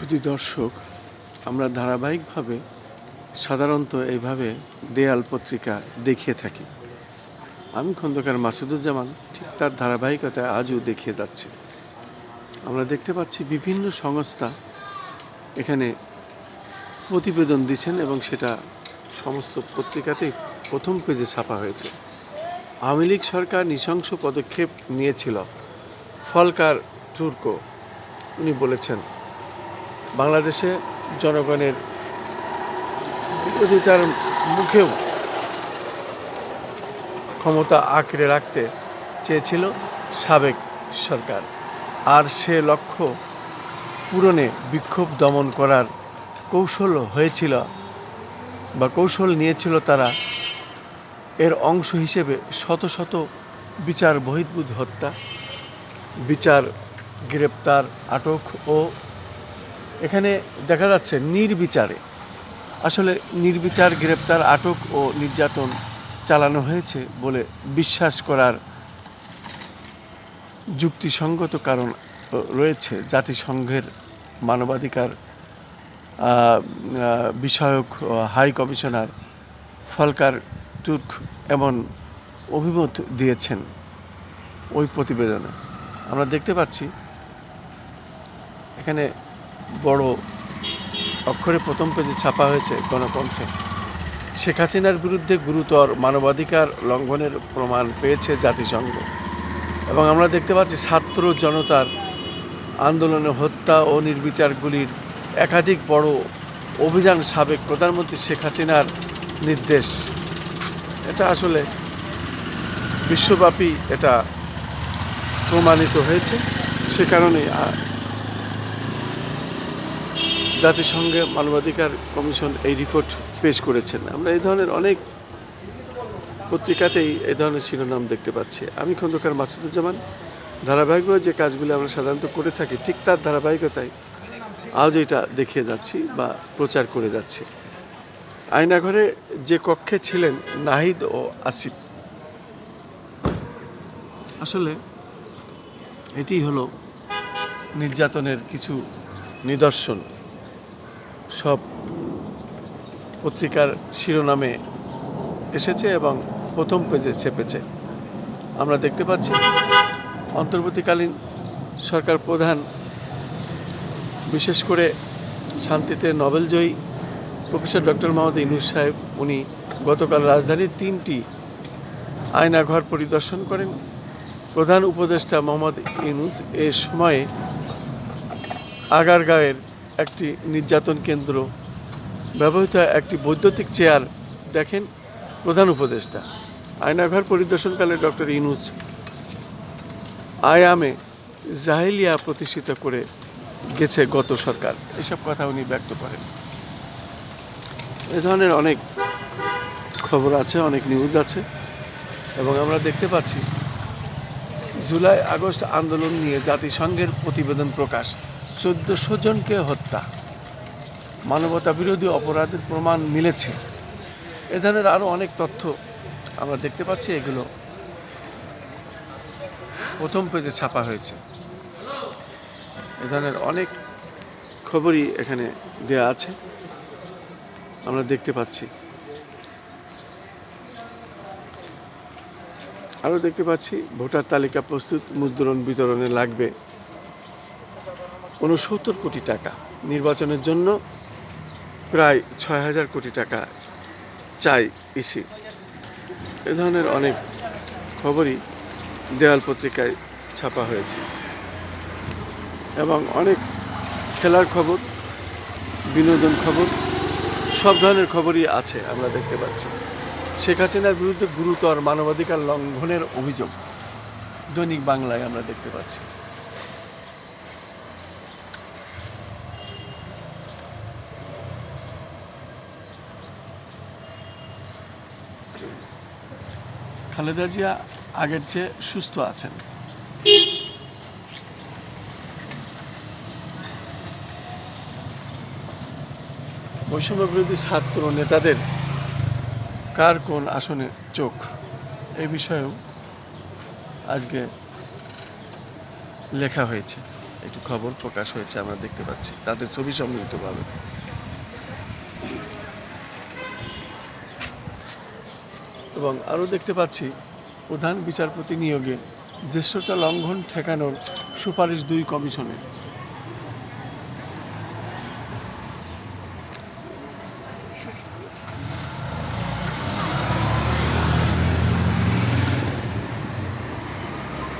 সুধী দর্শক, আমরা ধারাবাহিকভাবে সাধারণত এইভাবে দেয়াল পত্রিকা দেখিয়ে থাকি। আমি খন্দকার মাসুদুজ্জামান ঠিক তার ধারাবাহিকতায় আজও দেখিয়ে যাচ্ছি। আমরা দেখতে পাচ্ছি বিভিন্ন সংস্থা এখানে প্রতিবেদন দিচ্ছেন এবং সেটা সমস্ত পত্রিকাতেই প্রথম পেজে ছাপা হয়েছে। আওয়ামী লীগ সরকার নৃশংস পদক্ষেপ নিয়েছিল, ফলকার টুর্কো উনি বলেছেন বাংলাদেশে জনগণের বিরোধিতার মুখেও ক্ষমতা আঁকড়ে রাখতে চেয়েছিল সাবেক সরকার, আর সে লক্ষ্য পূরণে বিক্ষোভ দমন করার কৌশল হয়েছিল বা কৌশল নিয়েছিল তারা। এর অংশ হিসেবে শত শত বিচার বহির্ভূত হত্যা, বিচার, গ্রেপ্তার, আটক ও এখানে দেখা যাচ্ছে নির্বিচারে, আসলে নির্বিচার গ্রেপ্তার, আটক ও নির্যাতন চালানো হয়েছে বলে বিশ্বাস করার যুক্তিসঙ্গত কারণ রয়েছে। জাতিসংঘের মানবাধিকার বিষয়ক হাই কমিশনার ফলকার তুর্ক এমন অভিমত দিয়েছেন ওই প্রতিবেদনে। আমরা দেখতে পাচ্ছি এখানে বড় অক্ষরে প্রথম পেজে ছাপা হয়েছে গণকণ্ঠে, শেখ হাসিনার বিরুদ্ধে গুরুতর মানবাধিকার লঙ্ঘনের প্রমাণ পেয়েছে জাতিসংঘ। এবং আমরা দেখতে পাচ্ছি ছাত্র জনতার আন্দোলনে হত্যা ও নির্বিচারগুলির একাধিক বড় অভিযান সাবেক প্রধানমন্ত্রী শেখ হাসিনার নির্দেশ। এটা আসলে বিশ্বব্যাপী এটা প্রমাণিত হয়েছে। সে কারণে জাতিসংঘের মানবাধিকার কমিশন এই রিপোর্ট পেশ করেছেন। আমরা এই ধরনের অনেক পত্রিকাতেই এই ধরনের শিরোনাম দেখতে পাচ্ছি। আমি খন্দকার মাসুদুজ্জামান, ধারাবাহিকভাবে যে কাজগুলি আমরা সাধারণত করে থাকি ঠিক তার ধারাবাহিকতায় আজ এটা দেখিয়ে যাচ্ছি বা প্রচার করে যাচ্ছি। আয়নাঘরে যে কক্ষে ছিলেন নাহিদ ও আসিফ, আসলে এটি হলো নির্যাতনের কিছু নিদর্শন। সব পত্রিকার শিরোনামে এসেছে এবং প্রথম পেজে চেপেছে। আমরা দেখতে পাচ্ছি অন্তর্বর্তীকালীন সরকার প্রধান, বিশেষ করে শান্তিতে নোবেলজয়ী প্রফেসর ডক্টর মোহাম্মদ ইউনূস সাহেব, উনি গতকাল রাজধানীর 3টি আয়নাঘর পরিদর্শন করেন। প্রধান উপদেষ্টা মোহাম্মদ ইউনূস এ সময়ে আগারগাঁওয়ের একটি নির্যাতন কেন্দ্র, ব্যবহৃত একটি বৈদ্যুতিক চেয়ার দেখেন প্রধান উপদেষ্টা। আয়নাঘর পরিদর্শনকালে ডক্টর ইউনূস আয়ামে জাহেলিয়া প্রতিষ্ঠিত করে গেছে গত সরকার, এসব কথা উনি ব্যক্ত করেন। এ ধরনের অনেক খবর আছে, অনেক নিউজ আছে। এবং আমরা দেখতে পাচ্ছি জুলাই আগস্ট আন্দোলন নিয়ে জাতিসংঘের প্রতিবেদন প্রকাশ, 1400 জনকে হত্যা, মানবতা বিরোধী অপরাধের প্রমাণ মিলেছে। এ ধরনের আরও অনেক তথ্য আমরা দেখতে পাচ্ছি। এগুলো প্রথম পেজে ছাপা হয়েছে। এ ধরনের অনেক খবরই এখানে দেয়া আছে, আমরা দেখতে পাচ্ছি। আরও দেখতে পাচ্ছি ভোটার তালিকা প্রস্তুত, মুদ্রণ বিতরণে লাগবে 69 কোটি টাকা, নির্বাচনের জন্য প্রায় 6000 কোটি টাকা চাই ইসি। এ ধরনের অনেক খবরই দেয়াল পত্রিকায় ছাপা হয়েছে এবং অনেক খেলার খবর, বিনোদন খবর, সব ধরনের খবরই আছে। আমরা দেখতে পাচ্ছি শেখ হাসিনার বিরুদ্ধে গুরুতর মানবাধিকার লঙ্ঘনের অভিযোগ, দৈনিক বাংলায় আমরা দেখতে পাচ্ছি। খালেদা জিয়া আগের চেয়ে সুস্থ আছেন। বৈষম্য বিরোধী ছাত্র নেতাদের কার কোন আসনে চোখ, এই বিষয়েও আজকে লেখা হয়েছে। একটু খবর প্রকাশ হয়েছে, আমরা দেখতে পাচ্ছি তাদের ছবি সম্মিলিতভাবে। এবং আরও দেখতে পাচ্ছি প্রধান বিচারপতি নিয়োগে জ্যেষ্ঠতা লঙ্ঘন ঠেকানোর সুপারিশ 2 কমিশনের।